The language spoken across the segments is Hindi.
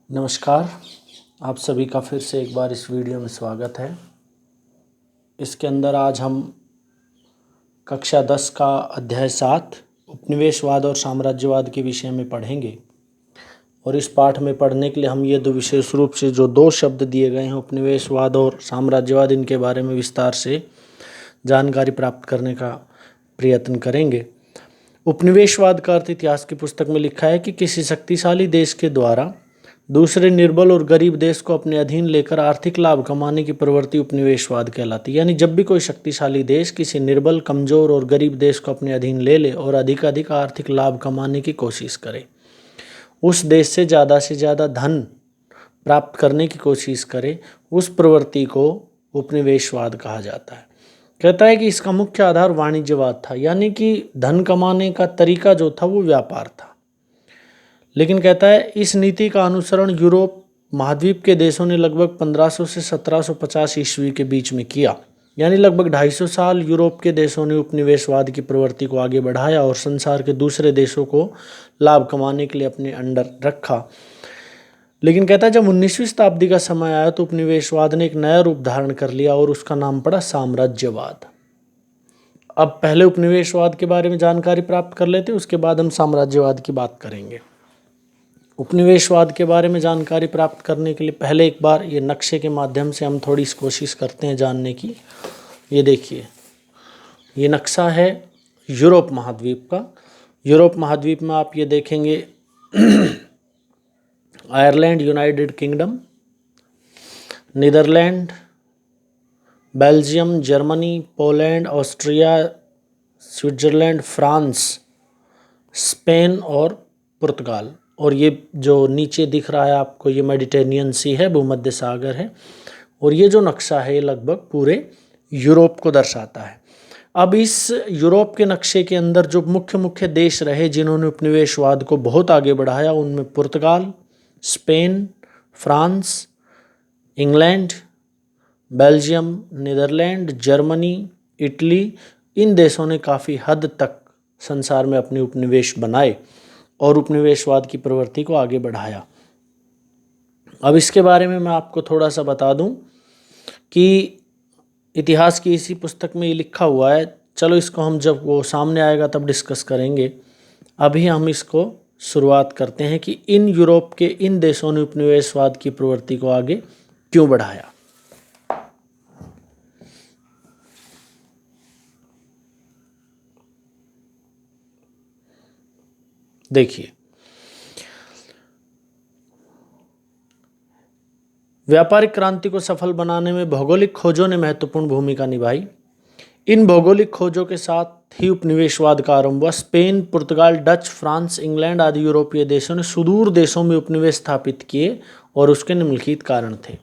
नमस्कार। आप सभी का फिर से एक बार इस वीडियो में स्वागत है। इसके अंदर आज हम कक्षा 10 का अध्याय 7 उपनिवेशवाद और साम्राज्यवाद के विषय में पढ़ेंगे। और इस पाठ में पढ़ने के लिए हम ये विशेष रूप से जो दो शब्द दिए गए हैं उपनिवेशवाद और साम्राज्यवाद, इनके बारे में विस्तार से जानकारी प्राप्त करने का प्रयत्न करेंगे। उपनिवेशवाद का अर्थ इतिहास की पुस्तक में लिखा है कि किसी शक्तिशाली देश के द्वारा दूसरे निर्बल और गरीब देश को अपने अधीन लेकर आर्थिक लाभ कमाने की प्रवृत्ति उपनिवेशवाद कहलाती है। यानी जब भी कोई शक्तिशाली देश किसी निर्बल, कमजोर और गरीब देश को अपने अधीन ले ले और अधिक आर्थिक लाभ कमाने की कोशिश करे, उस देश से ज़्यादा धन प्राप्त करने की कोशिश करे, उस प्रवृत्ति को उपनिवेशवाद कहा जाता है। कहता है कि इसका मुख्य आधार वाणिज्यवाद था, यानी कि धन कमाने का तरीका जो था वो व्यापार था। लेकिन कहता है इस नीति का अनुसरण यूरोप महाद्वीप के देशों ने लगभग 1500 से 1750 ईस्वी के बीच में किया। यानी लगभग 250 साल यूरोप के देशों ने उपनिवेशवाद की प्रवृत्ति को आगे बढ़ाया और संसार के दूसरे देशों को लाभ कमाने के लिए अपने अंडर रखा। लेकिन कहता है जब 19वीं शताब्दी का समय आया तो उपनिवेशवाद ने एक नया रूप धारण कर लिया और उसका नाम पड़ा साम्राज्यवाद। अब पहले उपनिवेशवाद के बारे में जानकारी प्राप्त कर लेते हैं, उसके बाद हम साम्राज्यवाद की बात करेंगे। उपनिवेशवाद के बारे में जानकारी प्राप्त करने के लिए पहले एक बार ये नक्शे के माध्यम से हम थोड़ी सी कोशिश करते हैं जानने की। ये देखिए, ये नक्शा है यूरोप महाद्वीप का। यूरोप महाद्वीप में आप ये देखेंगे Ireland, United Kingdom, Netherland, Belgium, Germany, Poland, Austria, Switzerland, France, Spain और पुर्तगाल। और ये जो नीचे दिख रहा है आपको, ये मेडिटेरेनियन सी है, भूमध्य सागर है। और ये जो नक्शा है ये लगभग पूरे यूरोप को दर्शाता है। अब इस यूरोप के नक्शे के अंदर जो मुख्य मुख्य देश रहे जिन्होंने उपनिवेशवाद को बहुत आगे बढ़ाया, उनमें पुर्तगाल, Spain, France, England, Belgium, Netherlands, Germany, Italy, इन देशों ने काफ़ी हद तक संसार में अपने उपनिवेश बनाए और उपनिवेशवाद की प्रवृत्ति को आगे बढ़ाया। अब इसके बारे में मैं आपको थोड़ा सा बता दूं कि इतिहास की इसी पुस्तक में ये लिखा हुआ है। चलो इसको हम जब वो सामने आएगा तब डिस्कस करेंगे। अभी हम इसको शुरुआत करते हैं कि इन यूरोप के इन देशों ने उपनिवेशवाद की प्रवृत्ति को आगे क्यों बढ़ाया। देखिए, व्यापारिक क्रांति को सफल बनाने में भौगोलिक खोजों ने महत्वपूर्ण भूमिका निभाई। इन भौगोलिक खोजों के साथ ही उपनिवेशवाद का आरंभ हुआ। स्पेन, पुर्तगाल, डच, फ्रांस, इंग्लैंड आदि यूरोपीय देशों ने सुदूर देशों में उपनिवेश स्थापित किए और उसके निम्नलिखित कारण थे।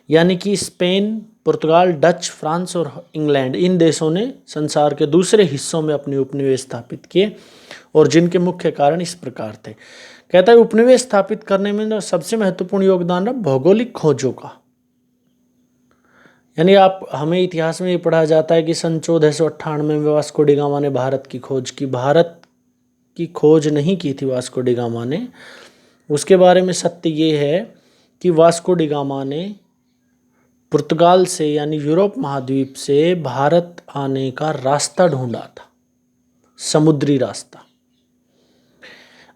यानी कि स्पेन, पुर्तगाल, डच, फ्रांस और इंग्लैंड, इन देशों ने संसार के दूसरे हिस्सों में अपने उपनिवेश स्थापित किए और जिनके मुख्य कारण इस प्रकार थे। कहता है उपनिवेश स्थापित करने में सबसे महत्वपूर्ण योगदान रहा भौगोलिक खोजों का। यानी आप हमें इतिहास में ये पढ़ा जाता है कि सन 1498 में वास्को डी गामा ने भारत की खोज की। भारत की खोज नहीं की थी वास्को डी गामा ने। उसके बारे में सत्य ये है कि वास्को डी गामा ने पुर्तगाल से यानी यूरोप महाद्वीप से भारत आने का रास्ता ढूंढा था, समुद्री रास्ता।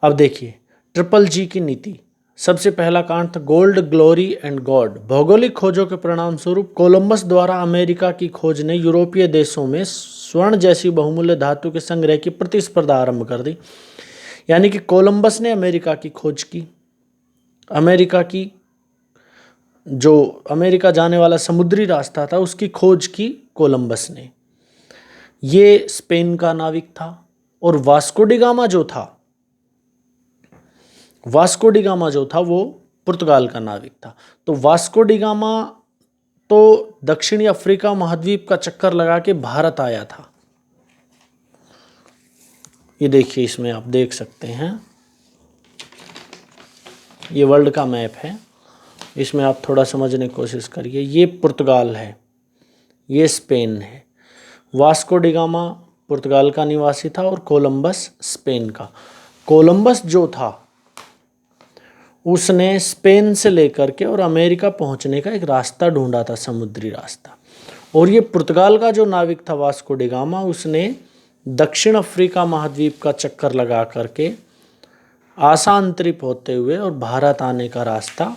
अब देखिए, ट्रिपल जी की नीति। सबसे पहला कांड था गोल्ड, ग्लोरी एंड गॉड। भौगोलिक खोजों के परिणाम स्वरूप कोलंबस द्वारा अमेरिका की खोज ने यूरोपीय देशों में स्वर्ण जैसी बहुमूल्य धातु के संग्रह की प्रतिस्पर्धा आरंभ कर दी। यानी कि कोलंबस ने अमेरिका की खोज की। अमेरिका जाने वाला समुद्री रास्ता था, उसकी खोज की कोलंबस ने। ये स्पेन का नाविक था। और वास्को डी गामा जो था वो पुर्तगाल का नाविक था। तो वास्को डी गामा तो दक्षिणी अफ्रीका महाद्वीप का चक्कर लगा के भारत आया था। ये देखिए, इसमें आप देख सकते हैं, ये वर्ल्ड का मैप है, इसमें आप थोड़ा समझने की कोशिश करिए। ये पुर्तगाल है, ये स्पेन है। वास्को डी गामा पुर्तगाल का निवासी था और कोलंबस स्पेन का। कोलंबस जो था उसने स्पेन से लेकर के और अमेरिका पहुंचने का एक रास्ता ढूंढा था, समुद्री रास्ता। और ये पुर्तगाल का जो नाविक था वास्को डी गामा, उसने दक्षिण अफ्रीका महाद्वीप का चक्कर लगा करके आसांतरित होते हुए और भारत आने का रास्ता,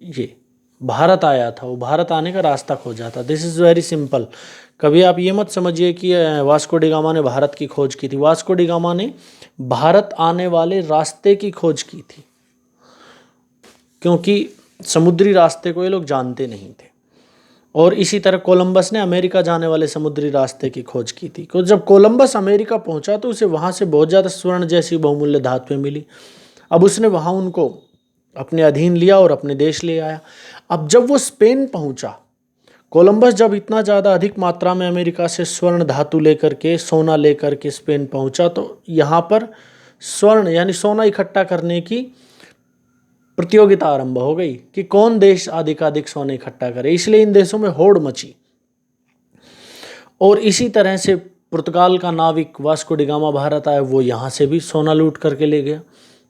ये भारत आया था, वो भारत आने का रास्ता खोजा था। This is very simple. कभी आप ये मत समझिए कि वास्को डी गामा ने भारत की खोज की थी। वास्को डी गामा ने भारत आने वाले रास्ते की खोज की थी, क्योंकि समुद्री रास्ते को ये लोग जानते नहीं थे। और इसी तरह कोलंबस ने अमेरिका जाने वाले समुद्री रास्ते की खोज की थी। तो जब कोलंबस अमेरिका पहुंचा तो उसे वहाँ से बहुत ज़्यादा स्वर्ण जैसी बहुमूल्य धातुएं मिली। अब उसने वहाँ उनको अपने अधीन लिया और अपने देश ले आया। अब जब वो स्पेन पहुंचा, कोलंबस जब इतना ज़्यादा अधिक मात्रा में अमेरिका से स्वर्ण धातु लेकर के, सोना लेकर के स्पेन पहुंचा, तो यहाँ पर स्वर्ण यानी सोना इकट्ठा करने की प्रतियोगिता आरंभ हो गई कि कौन देश अधिकाधिक सोने इकट्ठा करे। इसलिए इन देशों में होड़ मची। और इसी तरह से पुर्तगाल का नाविक वास्को डी गामा भारत आया, वो यहाँ से भी सोना लूट करके ले गया।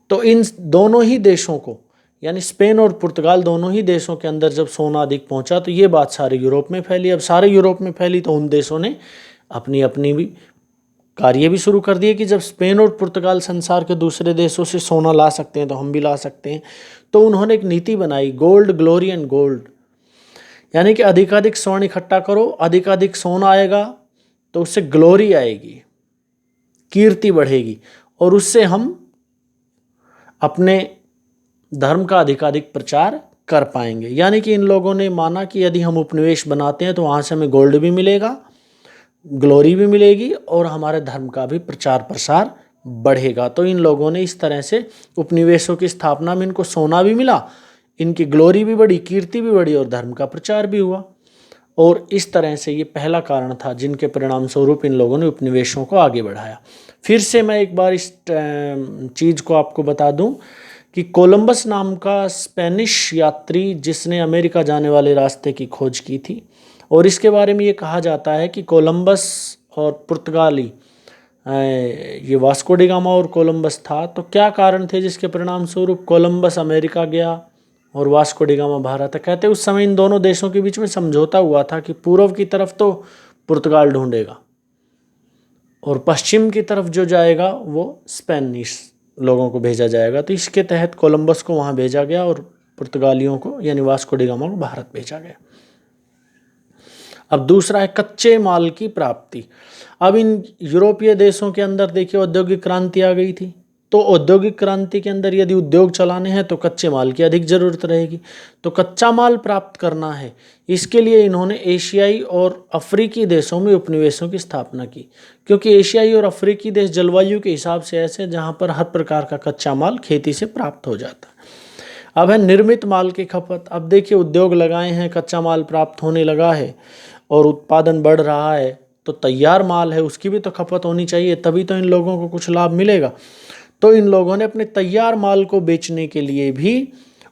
तो इन दोनों ही देशों को, यानी स्पेन और पुर्तगाल दोनों ही देशों के अंदर जब सोना अधिक पहुंचा तो ये बात सारे यूरोप में फैली। अब सारे यूरोप में फैली तो उन देशों ने अपनी अपनी भी कार्य भी शुरू कर दिए कि जब स्पेन और पुर्तगाल संसार के दूसरे देशों से सोना ला सकते हैं तो हम भी ला सकते हैं। तो उन्होंने एक नीति बनाई, गोल्ड ग्लोरी एंड गोल्ड, यानी कि अधिकाधिक स्वर्ण इकट्ठा करो, अधिकाधिक सोना आएगा तो उससे ग्लोरी आएगी, कीर्ति बढ़ेगी, और उससे हम अपने धर्म का अधिकाधिक प्रचार कर पाएंगे। यानी कि इन लोगों ने माना कि यदि हम उपनिवेश बनाते हैं तो वहाँ से हमें गोल्ड भी मिलेगा, ग्लोरी भी मिलेगी, और हमारे धर्म का भी प्रचार प्रसार बढ़ेगा। तो इन लोगों ने इस तरह से उपनिवेशों की स्थापना में इनको सोना भी मिला, इनकी ग्लोरी भी बढ़ी, कीर्ति भी बढ़ी, और धर्म का प्रचार भी हुआ। और इस तरह से ये पहला कारण था जिनके परिणाम स्वरूप इन लोगों ने उपनिवेशों को आगे बढ़ाया। फिर से मैं एक बार इस चीज़ को आपको बता दूं कि कोलंबस नाम का स्पेनिश यात्री जिसने अमेरिका जाने वाले रास्ते की खोज की थी, और इसके बारे में ये कहा जाता है कि कोलंबस और पुर्तगाली, ये वास्को डी गामा और कोलंबस था, तो क्या कारण थे जिसके परिणाम स्वरूप कोलंबस अमेरिका गया और वास्को डी गामा भारत है। कहते उस समय इन दोनों देशों के बीच में समझौता हुआ था कि पूर्व की तरफ तो पुर्तगाल ढूंढेगा और पश्चिम की तरफ जो जाएगा वो स्पेनिश लोगों को भेजा जाएगा। तो इसके तहत कोलंबस को वहाँ भेजा गया और पुर्तगालियों को यानी वास्को डी गामा को भारत भेजा गया। अब दूसरा है कच्चे माल की प्राप्ति। अब इन यूरोपीय देशों के अंदर देखिए औद्योगिक क्रांति आ गई थी, तो औद्योगिक क्रांति के अंदर यदि उद्योग चलाने हैं तो कच्चे माल की अधिक ज़रूरत रहेगी। तो कच्चा माल प्राप्त करना है, इसके लिए इन्होंने एशियाई और अफ्रीकी देशों में उपनिवेशों की स्थापना की, क्योंकि एशियाई और अफ्रीकी देश जलवायु के हिसाब से ऐसे जहाँ पर हर प्रकार का कच्चा माल खेती से प्राप्त हो जाता है। अब है निर्मित माल की खपत। अब देखिए उद्योग लगाए हैं, कच्चा माल प्राप्त होने लगा है और उत्पादन बढ़ रहा है, तो तैयार माल है उसकी भी तो खपत होनी चाहिए, तभी तो इन लोगों को कुछ लाभ मिलेगा। तो इन लोगों ने अपने तैयार माल को बेचने के लिए भी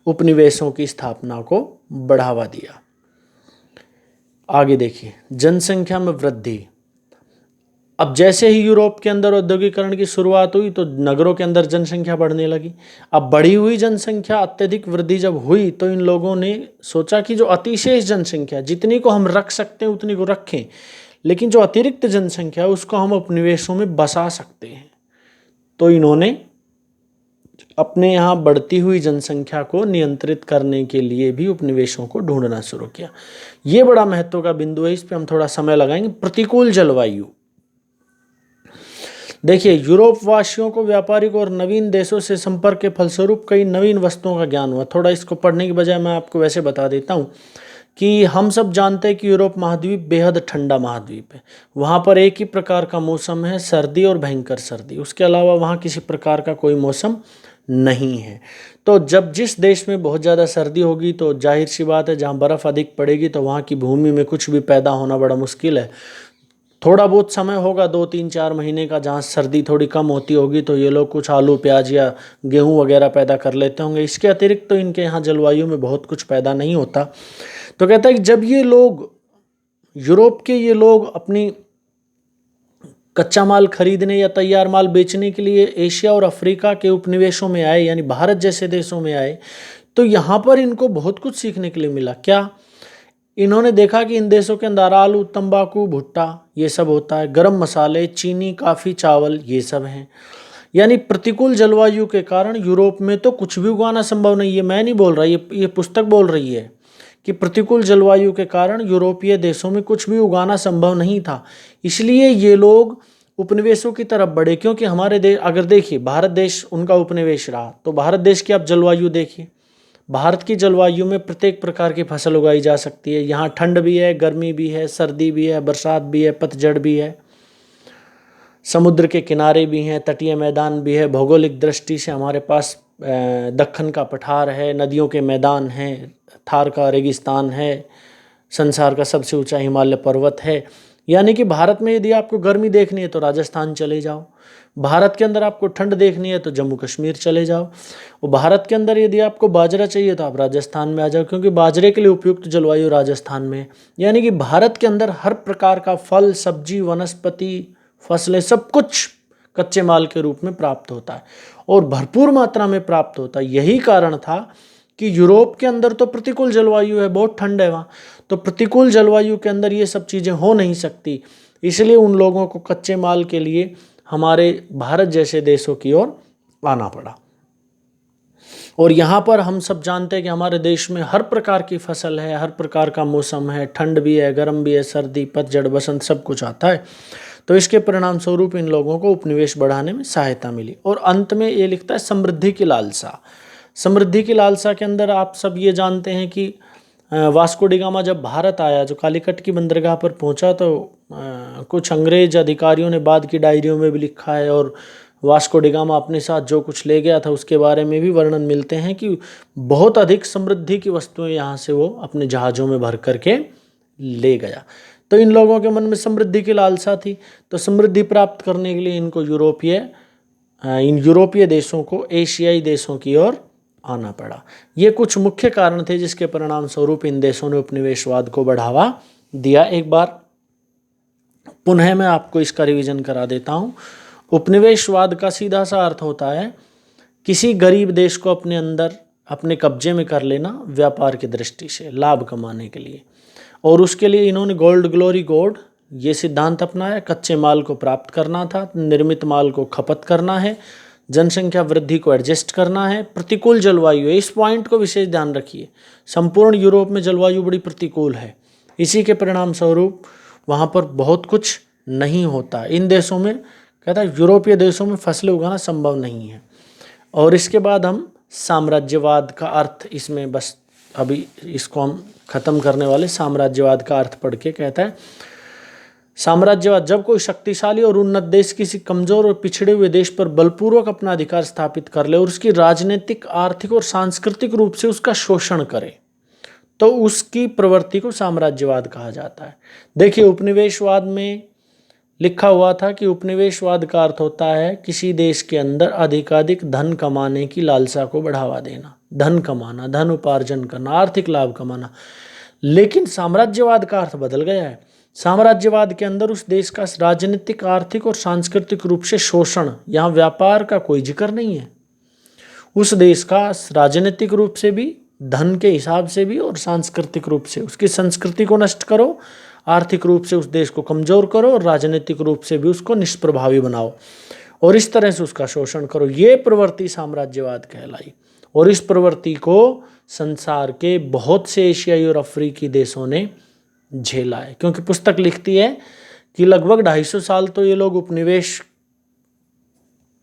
उपनिवेशों की स्थापना को बढ़ावा दिया। आगे देखिए जनसंख्या में वृद्धि। अब जैसे ही यूरोप के अंदर औद्योगिकरण की शुरुआत हुई तो नगरों के अंदर जनसंख्या बढ़ने लगी। अब बढ़ी हुई जनसंख्या अत्यधिक वृद्धि जब हुई तो इन लोगों ने सोचा कि जो अतिशेष जनसंख्या, जितनी को हम रख सकते हैं उतनी को रखें, लेकिन जो अतिरिक्त जनसंख्या है उसको हम उपनिवेशों में बसा सकते हैं। तो इन्होंने अपने यहाँ बढ़ती हुई जनसंख्या को नियंत्रित करने के लिए भी उपनिवेशों को ढूंढना शुरू किया। ये बड़ा महत्व का बिंदु है, इस पे हम थोड़ा समय लगाएंगे। प्रतिकूल जलवायु। देखिए यूरोप वासियों को व्यापारिक और नवीन देशों से संपर्क के फलस्वरूप कई नवीन वस्तुओं का ज्ञान हुआ। थोड़ा इसको पढ़ने की बजाय मैं आपको वैसे बता देता हूँ कि हम सब जानते हैं कि यूरोप महाद्वीप बेहद ठंडा महाद्वीप है। वहाँ पर एक ही प्रकार का मौसम है, सर्दी और भयंकर सर्दी। उसके अलावा वहाँ किसी प्रकार का कोई मौसम नहीं है। तो जब जिस देश में बहुत ज़्यादा सर्दी होगी तो जाहिर सी बात है जहाँ बर्फ़ अधिक पड़ेगी तो वहाँ की भूमि में कुछ भी पैदा होना बड़ा मुश्किल है। थोड़ा बहुत समय होगा 2-3-4 महीने का जहाँ सर्दी थोड़ी कम होती होगी तो ये लोग कुछ आलू प्याज या गेहूँ वगैरह पैदा कर लेते होंगे। इसके अतिरिक्त तो इनके यहाँ जलवायु में बहुत कुछ पैदा नहीं होता। तो कहता है कि जब ये लोग यूरोप के ये लोग अपनी कच्चा माल खरीदने या तैयार माल बेचने के लिए एशिया और अफ्रीका के उपनिवेशों में आए, यानी भारत जैसे देशों में आए, तो यहाँ पर इनको बहुत कुछ सीखने के लिए मिला। क्या? इन्होंने देखा कि इन देशों के अंदर आलू, तंबाकू, भुट्टा ये सब होता है, गरम मसाले, चीनी, काफ़ी, चावल ये सब हैं। यानी प्रतिकूल जलवायु के कारण यूरोप में तो कुछ भी उगाना संभव नहीं है। मैं नहीं बोल रहा, ये पुस्तक बोल रही है कि प्रतिकूल जलवायु के कारण यूरोपीय देशों में कुछ भी उगाना संभव नहीं था, इसलिए ये लोग उपनिवेशों की तरफ बढ़े। क्योंकि हमारे देश, अगर देखिए भारत देश उनका उपनिवेश रहा, तो भारत देश की आप जलवायु देखिए। भारत की जलवायु में प्रत्येक प्रकार की फसल उगाई जा सकती है। यहाँ ठंड भी है, गर्मी भी है, सर्दी भी है, बरसात भी है, पतझड़ भी है, समुद्र के किनारे भी हैं, तटीय मैदान भी है। भौगोलिक दृष्टि से हमारे पास दक्कन का पठार है, नदियों के मैदान हैं, थार का रेगिस्तान है, संसार का सबसे ऊंचा हिमालय पर्वत है। यानी कि भारत में यदि आपको गर्मी देखनी है तो राजस्थान चले जाओ, भारत के अंदर आपको ठंड देखनी है तो जम्मू कश्मीर चले जाओ, और भारत के अंदर यदि आपको बाजरा चाहिए तो आप राजस्थान में आ जाओ, क्योंकि बाजरे के लिए उपयुक्त जलवायु राजस्थान में है। यानी कि भारत के अंदर हर प्रकार का फल, सब्जी, वनस्पति, फसलें, सब कुछ कच्चे माल के रूप में प्राप्त होता है और भरपूर मात्रा में प्राप्त होता है। यही कारण था कि यूरोप के अंदर तो प्रतिकूल जलवायु है, बहुत ठंड है वहाँ, तो प्रतिकूल जलवायु के अंदर ये सब चीज़ें हो नहीं सकती, इसलिए उन लोगों को कच्चे माल के लिए हमारे भारत जैसे देशों की ओर आना पड़ा। और यहाँ पर हम सब जानते हैं कि हमारे देश में हर प्रकार की फसल है, हर प्रकार का मौसम है, ठंड भी है, गर्म भी है, सर्दी, पतझड़, बसंत, सब कुछ आता है। तो इसके परिणाम स्वरूप इन लोगों को उपनिवेश बढ़ाने में सहायता मिली। और अंत में ये लिखता है समृद्धि की लालसा। समृद्धि की लालसा के अंदर आप सब ये जानते हैं कि वास्को डी गामा जब भारत आया, जो कालीकट की बंदरगाह पर पहुंचा, तो कुछ अंग्रेज अधिकारियों ने बाद की डायरियों में भी लिखा है, और वास्को डी गामा अपने साथ जो कुछ ले गया था उसके बारे में भी वर्णन मिलते हैं कि बहुत अधिक समृद्धि की वस्तुएं यहाँ से वो अपने जहाज़ों में भर करके ले गया। तो इन लोगों के मन में समृद्धि की लालसा थी, तो समृद्धि प्राप्त करने के लिए इनको इन यूरोपीय देशों को एशियाई देशों की ओर आना पड़ा। ये कुछ मुख्य कारण थे जिसके परिणाम स्वरूप इन देशों ने उपनिवेशवाद को बढ़ावा दिया। एक बार पुनः मैं आपको इसका रिवीजन करा देता हूँ। उपनिवेशवाद का सीधा सा अर्थ होता है किसी गरीब देश को अपने अंदर, अपने कब्जे में कर लेना व्यापार की दृष्टि से, लाभ कमाने के लिए। और उसके लिए इन्होंने गोल्ड ग्लोरी गोल्ड ये सिद्धांत अपनाया। कच्चे माल को प्राप्त करना था, निर्मित माल को खपत करना है, जनसंख्या वृद्धि को एडजस्ट करना है, प्रतिकूल जलवायु है, इस पॉइंट को विशेष ध्यान रखिए। संपूर्ण यूरोप में जलवायु बड़ी प्रतिकूल है, इसी के परिणाम स्वरूप वहाँ पर बहुत कुछ नहीं होता। इन देशों में कहता है यूरोपीय देशों में फसलें उगाना संभव नहीं है। और इसके बाद हम साम्राज्यवाद का अर्थ, इसमें बस अभी इसको हम ख़त्म करने वाले, साम्राज्यवाद का अर्थ पढ़ के कहता है साम्राज्यवाद जब कोई शक्तिशाली और उन्नत देश किसी कमजोर और पिछड़े हुए देश पर बलपूर्वक अपना अधिकार स्थापित कर ले और उसकी राजनीतिक, आर्थिक और सांस्कृतिक रूप से उसका शोषण करे, तो उसकी प्रवृत्ति को साम्राज्यवाद कहा जाता है। देखिए उपनिवेशवाद में लिखा हुआ था कि उपनिवेशवाद का अर्थ होता है किसी देश के अंदर अधिकाधिक धन कमाने की लालसा को बढ़ावा देना, धन कमाना, धन उपार्जन करना, आर्थिक लाभ कमाना। लेकिन साम्राज्यवाद का अर्थ बदल गया है। साम्राज्यवाद के अंदर उस देश का राजनीतिक, आर्थिक और सांस्कृतिक रूप से शोषण, यहाँ व्यापार का कोई जिक्र नहीं है। उस देश का राजनीतिक रूप से भी, धन के हिसाब से भी और सांस्कृतिक रूप से उसकी संस्कृति को नष्ट करो, आर्थिक रूप से उस देश को कमजोर करो और राजनीतिक रूप से भी उसको निष्प्रभावी बनाओ और इस तरह से उसका शोषण करो। ये प्रवृत्ति साम्राज्यवाद कहलाई। और इस प्रवृत्ति को संसार के बहुत से एशियाई और अफ्रीकी देशों ने झेला है, क्योंकि पुस्तक लिखती है कि लगभग 250 साल तो ये लोग उपनिवेश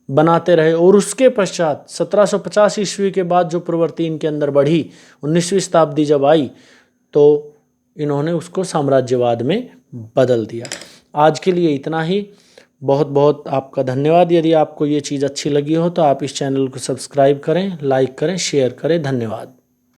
बनाते रहे और उसके पश्चात 1750 ईस्वी के बाद जो प्रवृत्ति इनके अंदर बढ़ी, 19वीं शताब्दी जब आई, तो इन्होंने उसको साम्राज्यवाद में बदल दिया। आज के लिए इतना ही। बहुत बहुत आपका धन्यवाद। यदि आपको ये चीज़ अच्छी लगी हो तो आप इस चैनल को सब्सक्राइब करें, लाइक करें, शेयर करें। धन्यवाद।